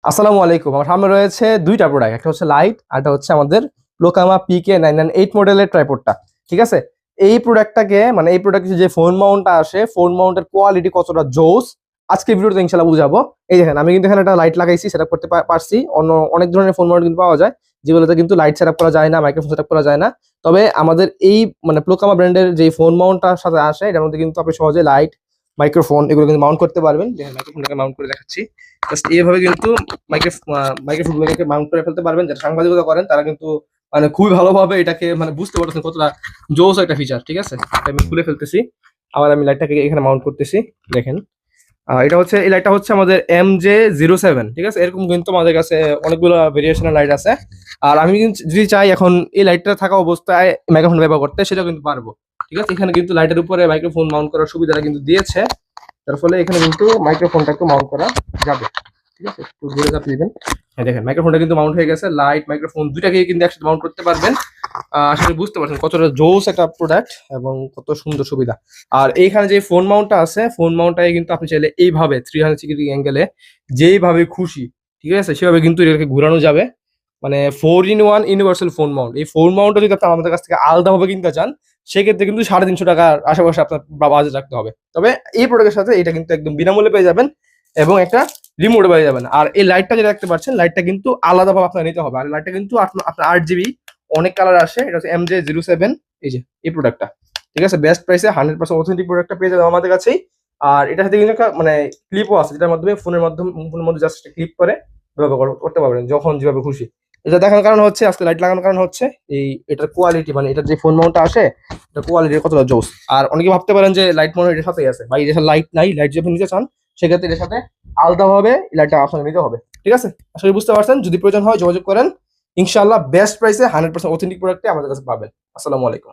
আসসালামু আলাইকুম। আমার সামনে রয়েছে দুইটা প্রোডাক্ট, একটা হচ্ছে লাইট আর একটা হচ্ছে আমাদের লোকামা PK998 মডেলের ট্রাইপডটা। ঠিক আছে, এই প্রোডাক্টটাকে মানে এই প্রোডাক্টের যে ফোন মাউন্টটা আসে, ফোন মাউন্টের কোয়ালিটি কতটা জোস আজকে ভিডিওতে ইনশাআল্লাহ বুঝাবো। এই দেখেন, আমি কিন্তু এখানে একটা লাইট লাগাইছি, সেটআপ করতে পারছি। অন্য অনেক ধরনের ফোন মাউন্ট কিন্তু পাওয়া যায় যেগুলোতে কিন্তু লাইট সেটআপ করা যায় না, মাইক্রোফোন সেটআপ করা যায় না। তবে আমাদের এই মানে লোকামা ব্র্যান্ডের যে ফোন মাউন্টটার সাথে আসে, এটার মধ্যে কিন্তু আপনি সহজে লাইট, মাইক্রোফোন এগুলো কিন্তু মাউন্ট করতে পারবেন। দেখেন মাইক্রোফোনটাকে মাউন্ট করে দেখাচ্ছি। জাস্ট এইভাবে কিন্তু মাইক্রোফোনগুলোকে মাউন্ট করে ফেলতে পারবেন। যারা সাংবাদিকতা করেন তারা কিন্তু মানে খুবই ভালোভাবে এটাকে মানে বুঝতে পারছেন কতটা জোস একটা ফিচার। ঠিক আছে, এটা আমি খুলে ফেলতেছি, আবার আমি লাইটটাকে এখানে মাউন্ট করতেছি। দেখেন, এটা হচ্ছে, এই লাইটটা হচ্ছে আমাদের MJ07। ঠিক আছে, এরকম কিন্তু আমাদের কাছে অনেকগুলো ভেরিয়েশনের লাইট আছে। আর আমি কিন্তু যদি চাই এখন এই লাইটটা থাকা অবস্থায় মাইক্রোফোন ব্যবহার করতে, সেটা কিন্তু পারবো। ঠিক আছে, এখানে কিন্তু লাইটের উপরে মাইক্রোফোন মাউন্ট করার সুবিধাটা কিন্তু দিয়েছে, তার ফলে এখানে কিন্তু মাইক্রোফোনটাকে মাউন্ট করা যাবে। ঠিক আছে, একটু দূরে চাপ দিবেন। হ্যাঁ দেখেন, মাইক্রোফোনটা কিন্তু মাউন্ট হয়ে গেছে। লাইট, মাইক্রোফোন দুইটাকে কিন্তু একসাথে মাউন্ট করতে পারবেন। আসলে বুঝতে পারছেন কতটা জোস একটা প্রোডাক্ট এবং কত সুন্দর সুবিধা। আর এইখানে যে ফোন মাউন্টটা আছে, ফোন মাউন্টটাকে কিন্তু আপনি চাইলে এইভাবে 360 অ্যাঙ্গেলে যেইভাবে খুশি, ঠিক আছে, সেভাবে কিন্তু এটাকে ঘোরানো যাবে। মানে 4-in-1 ইউনিভার্সাল ফোন মাউন্ট। এই ফোন মাউন্টটা যদি আপনি আমাদের কাছ থেকে আলাদাভাবে কিনতে চান, সেক্ষেত্রে কিন্তু 350 টাকার আশেপাশে আপনার বাজেট রাখতে হবে। তবে এই প্রোডাক্টের সাথে এটা কিন্তু একদম বিনামূল্যে পেয়ে যাবেন এবং একটা রিমোট পেয়ে যাবেন। আর এই লাইটটা যেটা দেখতে পাচ্ছেন, লাইটটা কিন্তু আলাদাভাবে আপনার নিতে হবে। আর লাইটটা কিন্তু আপনার 8 GB, অনেক কালার আসে। এটা হচ্ছে MJ07, এই যে এই প্রোডাক্টটা। ঠিক আছে, বেস্ট প্রাইসে 100% অথেন্টিক প্রোডাক্টটা পেয়ে যাবেন আমাদের কাছেই। আর এটার সাথে কিন্তু একটা মানে ক্লিপও আছে, যেটার মাধ্যমে ফোনের মধ্যে জাস্ট ক্লিপ করে ব্যবহার করতে পারবেন যখন যেভাবে খুশি। এটা দেখার কারণ হচ্ছে, আজকে লাইট লাগানোর কারণ হচ্ছে এই এটার কোয়ালিটি, মানে এটার যে ফোন মাউন্টটা আসে, এটা কোয়ালিটি কতটা জোস। আর অনেকে ভাবতে পারেন যে লাইট মাউন্ট এটার সাথেই আছে, ভাই এটার লাইট নাই। লাইট যদি আপনি নিতে চান, সেক্ষেত্রে এটার সাথে আলাদাভাবে লাইটটা আপনাকে নিতে হবে। ঠিক আছে, আসলে বুঝতে পারছেন। যদি প্রয়োজন হয় যোগাযোগ করেন, ইনশাআল্লাহ বেস্ট প্রাইসে 100% অথেন্টিক প্রোডাক্টে আমাদের কাছে পাবেন। আসসালামু আলাইকুম।